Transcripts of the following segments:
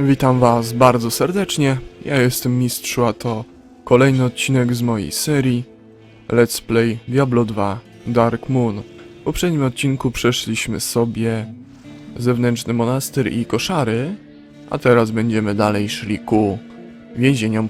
Witam was bardzo serdecznie, ja jestem Mistrzu, a to kolejny odcinek z mojej serii Let's Play Diablo 2 Dark Moon. W poprzednim odcinku przeszliśmy sobie zewnętrzny monastyr i koszary, a teraz będziemy dalej szli ku więzieniom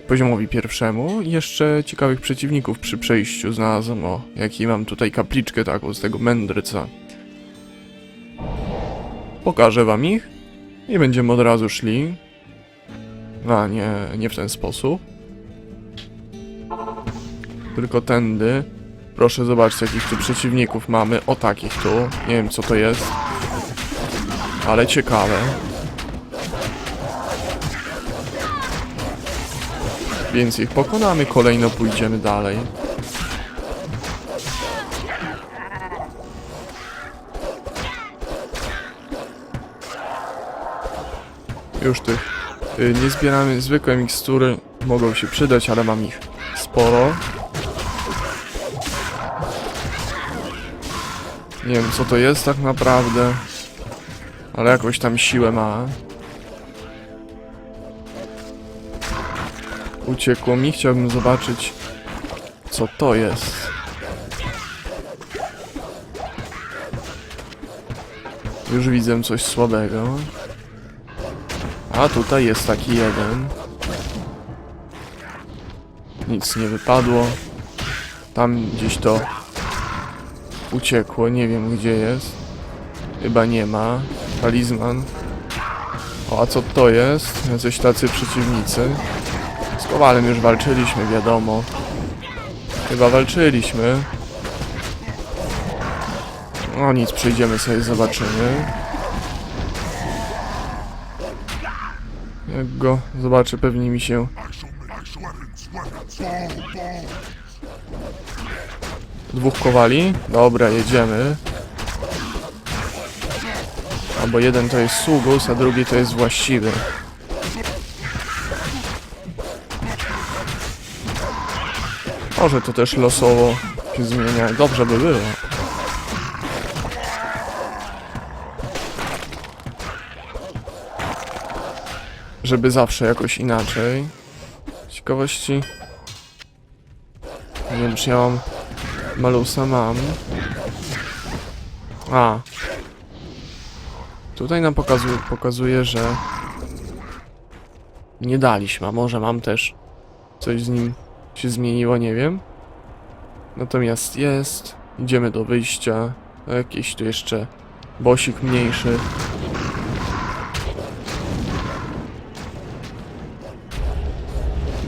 poziomowi pierwszemu. I jeszcze ciekawych przeciwników przy przejściu znalazłem, jaki mam tutaj kapliczkę taką z tego mędrca. Pokażę wam ich i będziemy od razu szli. A nie w ten sposób. Tylko tędy. Proszę zobaczcie, jakich tu przeciwników mamy. O takich tu. Nie wiem co to jest. Ale ciekawe. Więc ich pokonamy, kolejno pójdziemy dalej. Już tych nie zbieramy, zwykłe mikstury mogą się przydać, ale mam ich sporo. Nie wiem co to jest tak naprawdę, ale jakąś tam siłę ma. Uciekło mi, chciałbym zobaczyć co to jest. Już widzę coś słabego. A tutaj jest taki jeden. Nic nie wypadło. Tam gdzieś to uciekło, nie wiem gdzie jest. Chyba nie ma. Talizman. O, a co to jest? Jacyś tacy przeciwnicy. Z Kowalem już walczyliśmy, wiadomo. Chyba walczyliśmy. O nic, przejdziemy sobie, zobaczymy. Jak go zobaczę, pewnie mi się... Dwóch kowali? Dobra, jedziemy. Albo jeden to jest sługus, a drugi to jest właściwy. Może to też losowo się zmienia. Dobrze by było. Żeby zawsze jakoś inaczej. Z ciekawości... Nie wiem, czy ja mam... Malusa mam. A. Tutaj nam pokazuje, że... Nie daliśmy, a może mam też... Coś z nim się zmieniło, nie wiem. Natomiast jest... Idziemy do wyjścia. Jakiś tu jeszcze... Bosik mniejszy.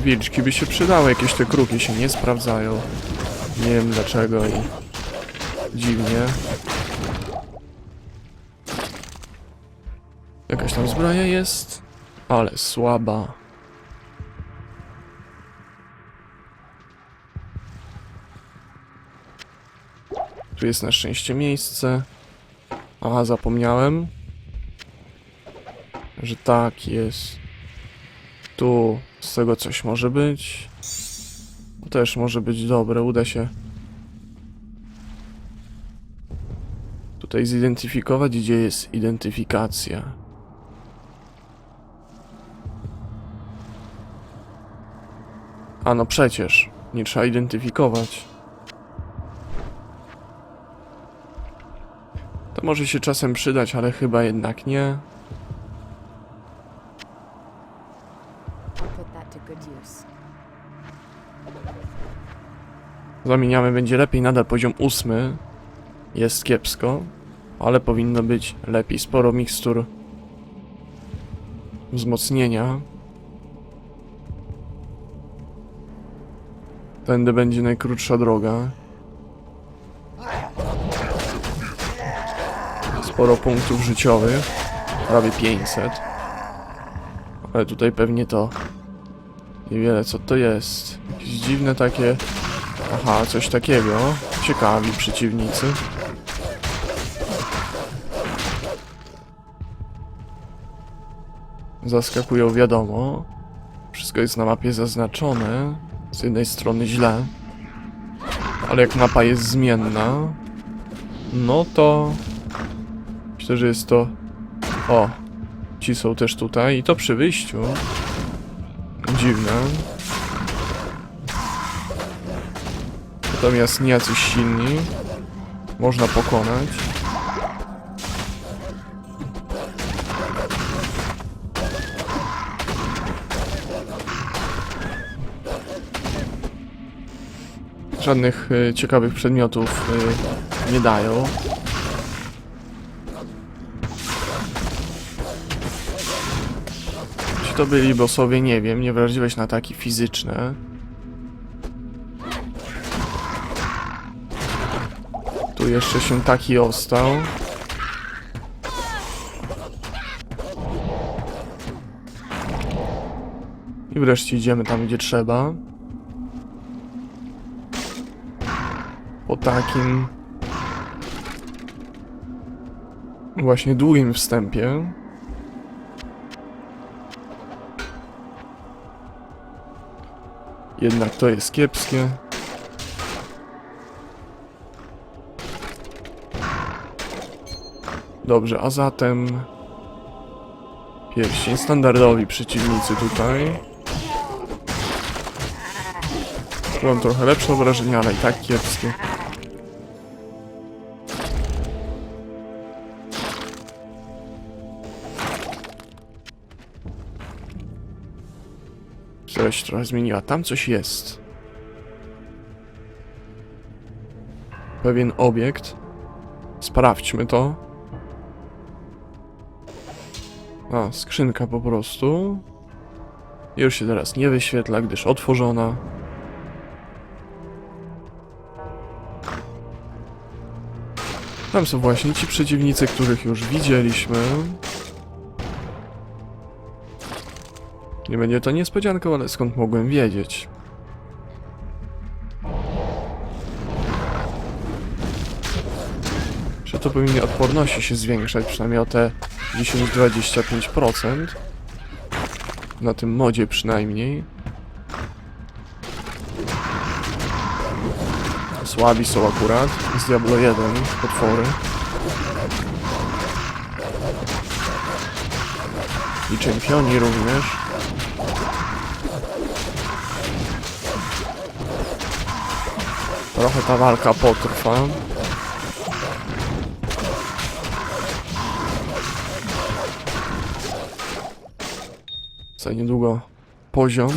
Wilczki by się przydały, jakieś te kruki się nie sprawdzają. Nie wiem dlaczego i... Dziwnie. Jakaś tam zbroja jest, ale słaba. Tu jest na szczęście miejsce. Aha, zapomniałem. Że tak jest. Tu z tego coś może być. To też może być dobre, uda się tutaj zidentyfikować, gdzie jest identyfikacja. A no przecież, nie trzeba identyfikować. To może się czasem przydać, ale chyba jednak nie. Zamieniamy, będzie lepiej, nadal poziom 8. Jest kiepsko, ale powinno być lepiej. Sporo mikstur wzmocnienia. Tędy będzie najkrótsza droga. Sporo punktów życiowych. Prawie 500. Ale tutaj pewnie to niewiele. Co to jest? Jakieś dziwne takie... Aha, coś takiego. Ciekawi przeciwnicy. Zaskakują, wiadomo. Wszystko jest na mapie zaznaczone. Z jednej strony źle. Ale jak mapa jest zmienna, no to... Myślę, że jest to O, ci są też tutaj i to przy wyjściu. Dziwne. Natomiast nie jacyś silni. Można pokonać. Żadnych ciekawych przedmiotów nie dają. Czy to byli bossowie? Nie wiem. Nie wraziłeś na ataki fizyczne. Tu jeszcze się taki ostał. I wreszcie idziemy tam, gdzie trzeba. Po takim właśnie długim wstępie. Jednak to jest kiepskie. Dobrze, a zatem pierścień, standardowi przeciwnicy tutaj. Mam trochę lepsze wrażenie, ale i tak kiepskie. Coś trochę zmieniła. Tam coś jest. Pewien obiekt. Sprawdźmy to. A, skrzynka po prostu. Już się teraz nie wyświetla, gdyż otworzona. Tam są właśnie ci przeciwnicy, których już widzieliśmy. Nie będzie to niespodzianką, ale skąd mogłem wiedzieć? Że to powinny odporności się zwiększać, przynajmniej o te 10-25%. Na tym modzie przynajmniej. Słabi są akurat. Z Diablo 1 potwory. I czempioni również. Trochę ta walka potrwa. Za niedługo poziom.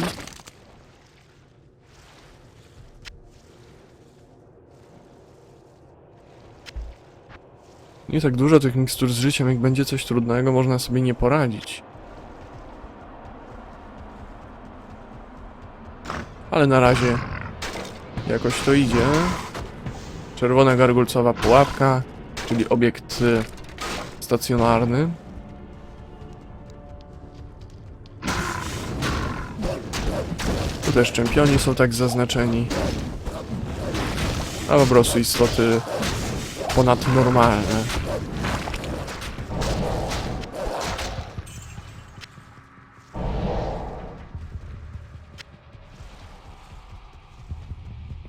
Nie tak dużo tych mikstur z życiem, jak będzie coś trudnego, można sobie nie poradzić. Ale na razie jakoś to idzie. Czerwona gargulcowa pułapka, czyli obiekt stacjonarny. Tu też czempioni są tak zaznaczeni. A po prostu istoty ponadnormalne.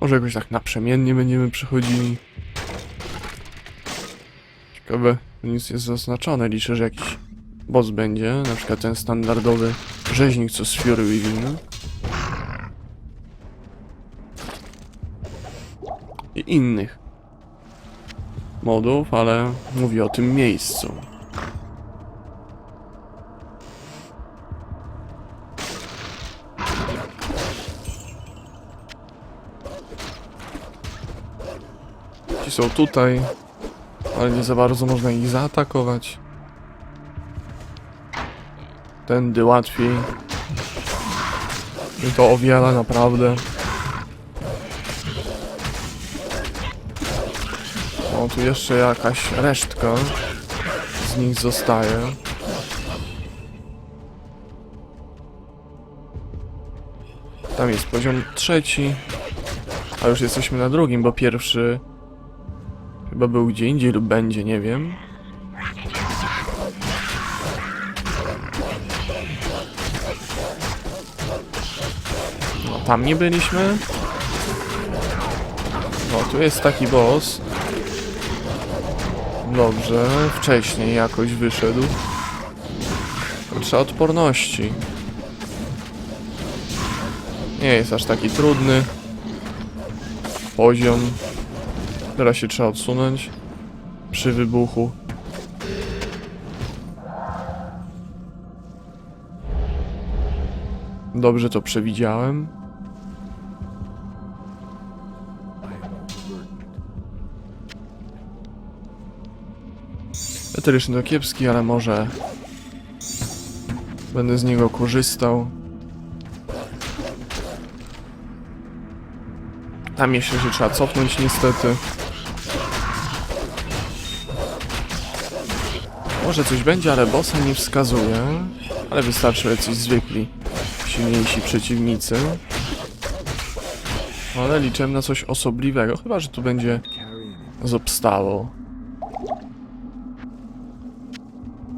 Może jakoś tak naprzemiennie będziemy przechodzili. Ciekawe, nic jest zaznaczone. Liczę, że jakiś boss będzie. Na przykład ten standardowy rzeźnik, co z Fury Within. I innych modów, ale mówię o tym miejscu. Ci są tutaj, ale nie za bardzo można ich zaatakować. Tędy łatwiej. I to o wiele naprawdę. O, tu jeszcze jakaś resztka z nich zostaje. Tam jest poziom 3. A już jesteśmy na drugim, bo pierwszy chyba był gdzie indziej lub będzie, nie wiem. No, tam nie byliśmy. No, tu jest taki boss. Dobrze, wcześniej jakoś wyszedł. Trzeba odporności. Nie jest aż taki trudny poziom. Teraz się trzeba odsunąć przy wybuchu. Dobrze to przewidziałem. Eteryczny to kiepski, ale może będę z niego korzystał. Tam jeszcze się trzeba cofnąć niestety. Może coś będzie, ale bossa nie wskazuje. Ale wystarczy jacyś zwykli, silniejsi przeciwnicy. Ale liczę na coś osobliwego, chyba że tu będzie zobstało.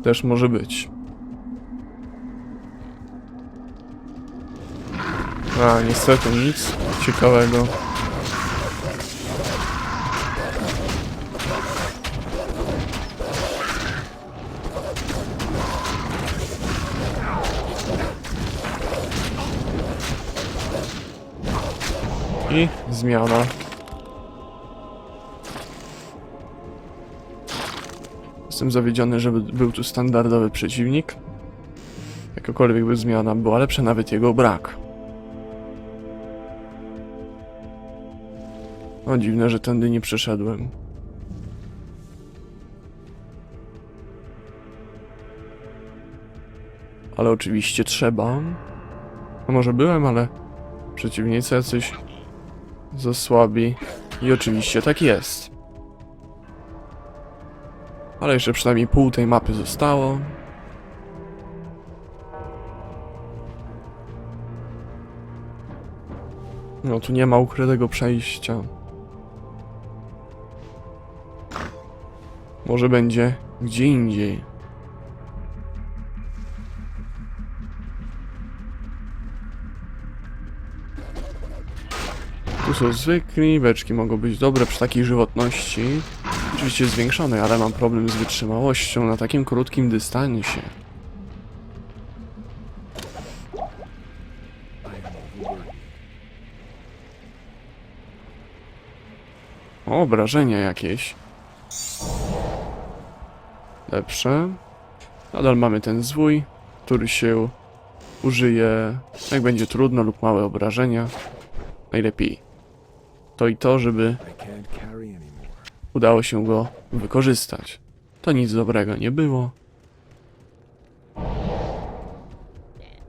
Też może być. A, niestety nic ciekawego. I zmiana. Jestem zawiedziony, żeby był tu standardowy przeciwnik. Jakakolwiek by zmiana była lepsza, nawet jego brak. No dziwne, że tędy nie przeszedłem. Ale oczywiście trzeba. No może byłem, ale przeciwnicy jacyś za słabi. I oczywiście tak jest. Ale jeszcze przynajmniej pół tej mapy zostało. No tu nie ma ukrytego przejścia. Może będzie gdzie indziej. Tu są zwykli, beczki mogą być dobre przy takiej żywotności. Oczywiście zwiększonej, ale mam problem z wytrzymałością na takim krótkim dystansie. O, obrażenia jakieś. Lepsze. Nadal mamy ten zwój, który się użyje, jak będzie trudno lub małe obrażenia. Najlepiej to i to, żeby udało się go wykorzystać. To nic dobrego nie było.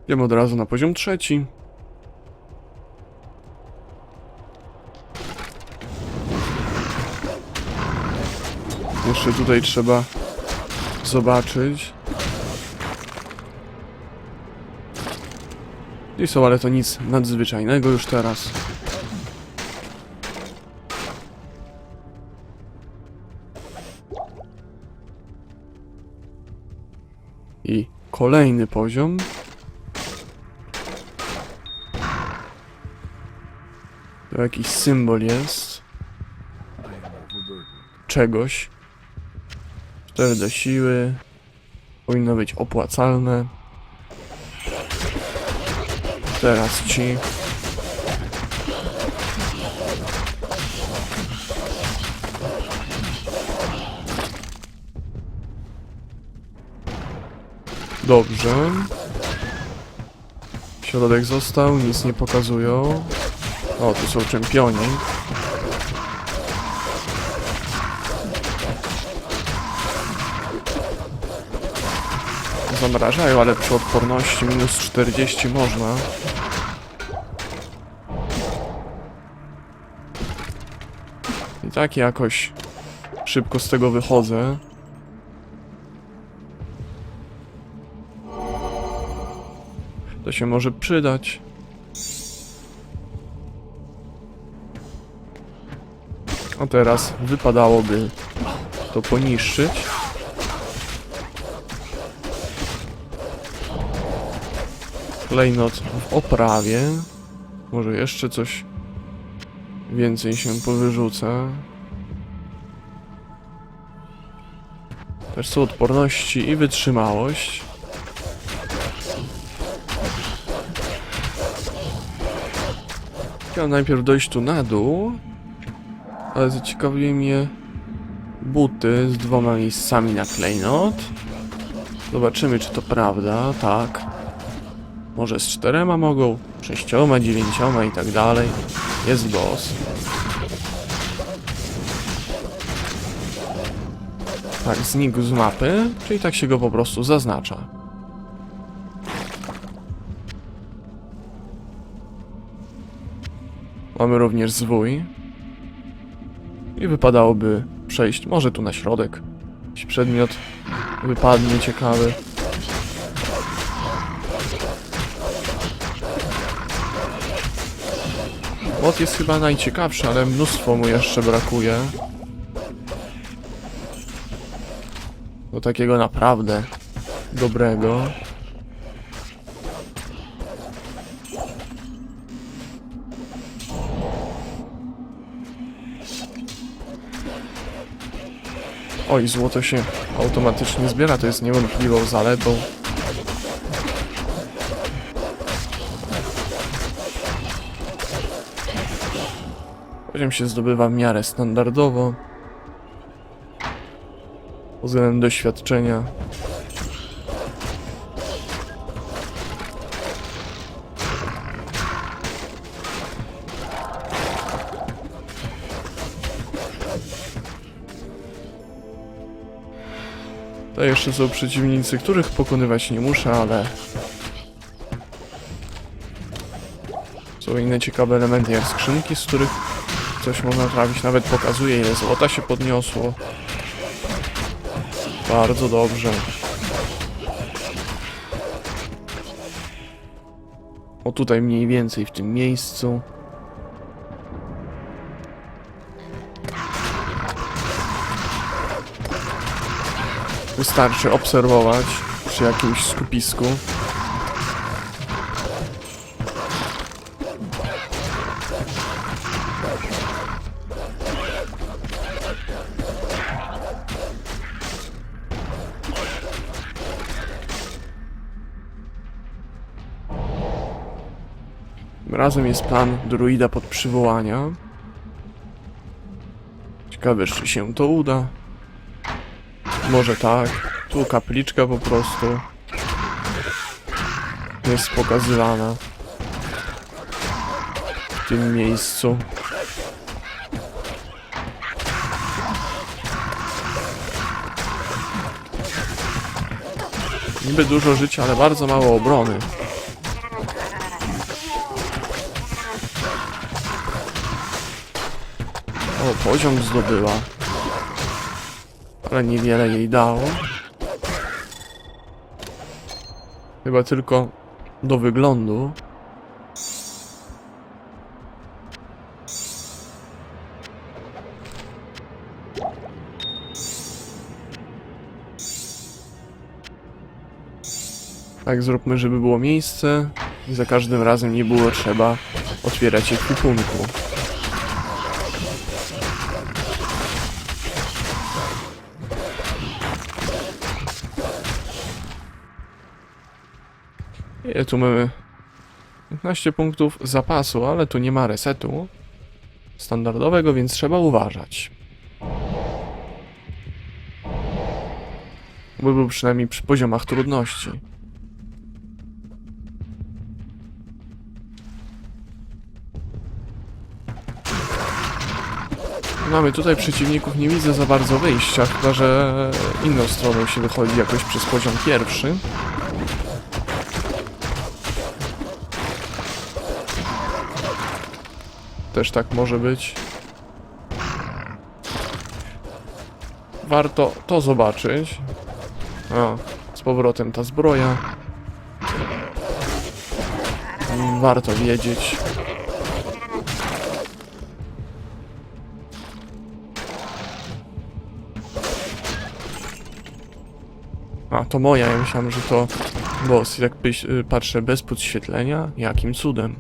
Idziemy od razu na poziom 3. Jeszcze tutaj trzeba zobaczyć. I są, ale to nic nadzwyczajnego już teraz. I kolejny poziom. To jakiś symbol jest. Czegoś. 4 do siły. Powinno być opłacalne. Teraz ci. Dobrze. Środek został, nic nie pokazują. O, tu są czempioni. Zamrażają, ale przy odporności minus 40 można. I tak jakoś szybko z tego wychodzę. To się może przydać. A teraz wypadałoby to poniszczyć. Klejnot w oprawie. Może jeszcze coś więcej się powyrzuca. Też są odporności i wytrzymałość. Chciałem najpierw dojść tu na dół, ale zaciekawiły mnie buty z 2 miejscami na klejnot. Zobaczymy, czy to prawda. Tak. Może z 4 mogą, 6, 9 i tak dalej. Jest boss. Tak, znikł z mapy, czyli tak się go po prostu zaznacza. Mamy również zwój. I wypadałoby przejść może tu na środek. Jakiś przedmiot wypadnie ciekawy. Mod jest chyba najciekawszy, ale mnóstwo mu jeszcze brakuje. Do takiego naprawdę dobrego. Oj, złoto się automatycznie zbiera, to jest niewątpliwą zaletą. Poziom się zdobywa w miarę standardowo. Pod względem doświadczenia. To jeszcze są przeciwnicy, których pokonywać nie muszę, ale są inne ciekawe elementy jak skrzynki, z których coś można trafić. Nawet pokazuje, ile złota się podniosło. Bardzo dobrze. O, tutaj mniej więcej w tym miejscu. Wystarczy obserwować przy jakimś skupisku. Tym razem jest plan druida pod przywołania. Ciekawe, czy się to uda. Może tak. Tu kapliczka po prostu jest pokazywana w tym miejscu. Niby dużo życia, ale bardzo mało obrony. O, poziom zdobyła. Ale niewiele jej dało. Chyba tylko do wyglądu. Tak zróbmy, żeby było miejsce i za każdym razem nie było trzeba otwierać ekwipunku. I tu mamy 15 punktów zapasu, ale tu nie ma resetu standardowego, więc trzeba uważać. By był przynajmniej przy poziomach trudności. Mamy tutaj przeciwników, nie widzę za bardzo wyjścia, chyba że inną stroną się wychodzi jakoś przez poziom pierwszy. Też tak może być. Warto to zobaczyć. A, z powrotem ta zbroja. Warto wiedzieć. A, to moja, ja myślałem, że to boss. Jak patrzę bez podświetlenia, jakim cudem.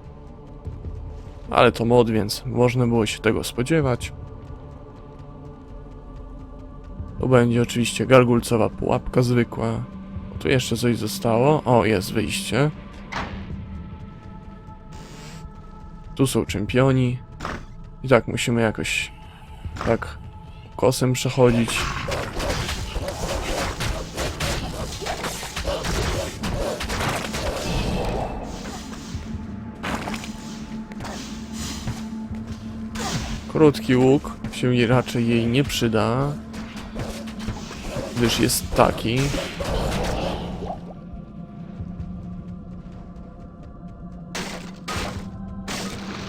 Ale to mod, więc można było się tego spodziewać. To będzie oczywiście gargulcowa pułapka zwykła. Tu jeszcze coś zostało. O, jest wyjście. Tu są czempioni. I tak musimy jakoś tak kosem przechodzić. Krótki łuk się raczej jej nie przyda, gdyż jest taki.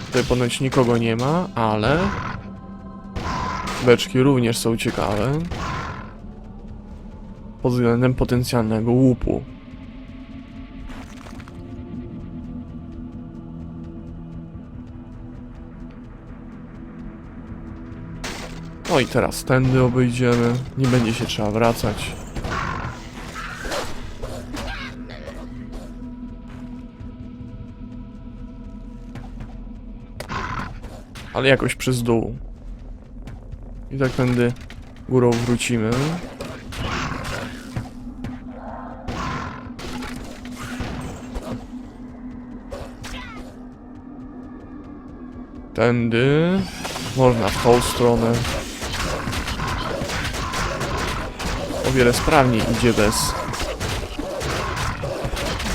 Tutaj ponoć nikogo nie ma, ale beczki również są ciekawe pod względem potencjalnego łupu. No i teraz tędy obejdziemy, nie będzie się trzeba wracać. Ale jakoś przez dół. I tak tędy górą wrócimy. Tędy można w tą stronę. O wiele sprawniej idzie bez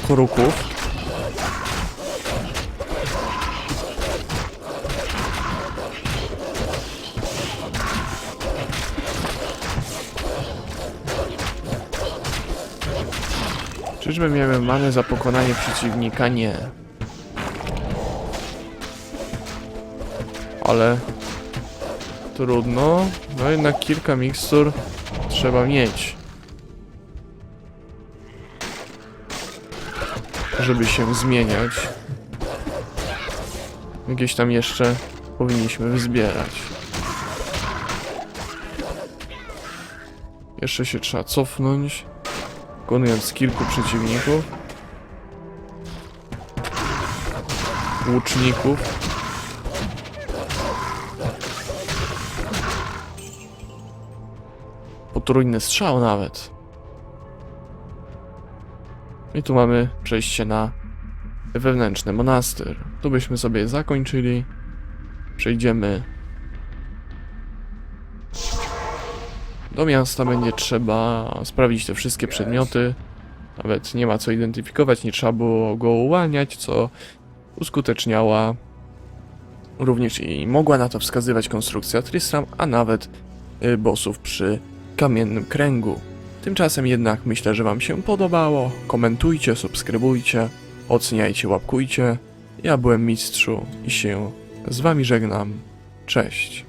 kruków. Czyżby miałem manę za pokonanie przeciwnika? Nie. Ale trudno. No jednak kilka mikstur trzeba mieć, żeby się zmieniać. Jakieś tam jeszcze powinniśmy wyzbierać. Jeszcze się trzeba cofnąć, pokonując kilku przeciwników. Łuczników. Potrójny strzał nawet. I tu mamy przejście na wewnętrzny monastyr. Tu byśmy sobie zakończyli. Przejdziemy do miasta. Będzie trzeba sprawdzić te wszystkie przedmioty. Nawet nie ma co identyfikować, nie trzeba było go uwalniać, co uskuteczniała również i mogła na to wskazywać konstrukcja Tristram, a nawet bossów przy Kamiennym Kręgu. Tymczasem jednak myślę, że wam się podobało. Komentujcie, subskrybujcie, oceniajcie, łapkujcie. Ja byłem Mistrzu i się z wami żegnam. Cześć.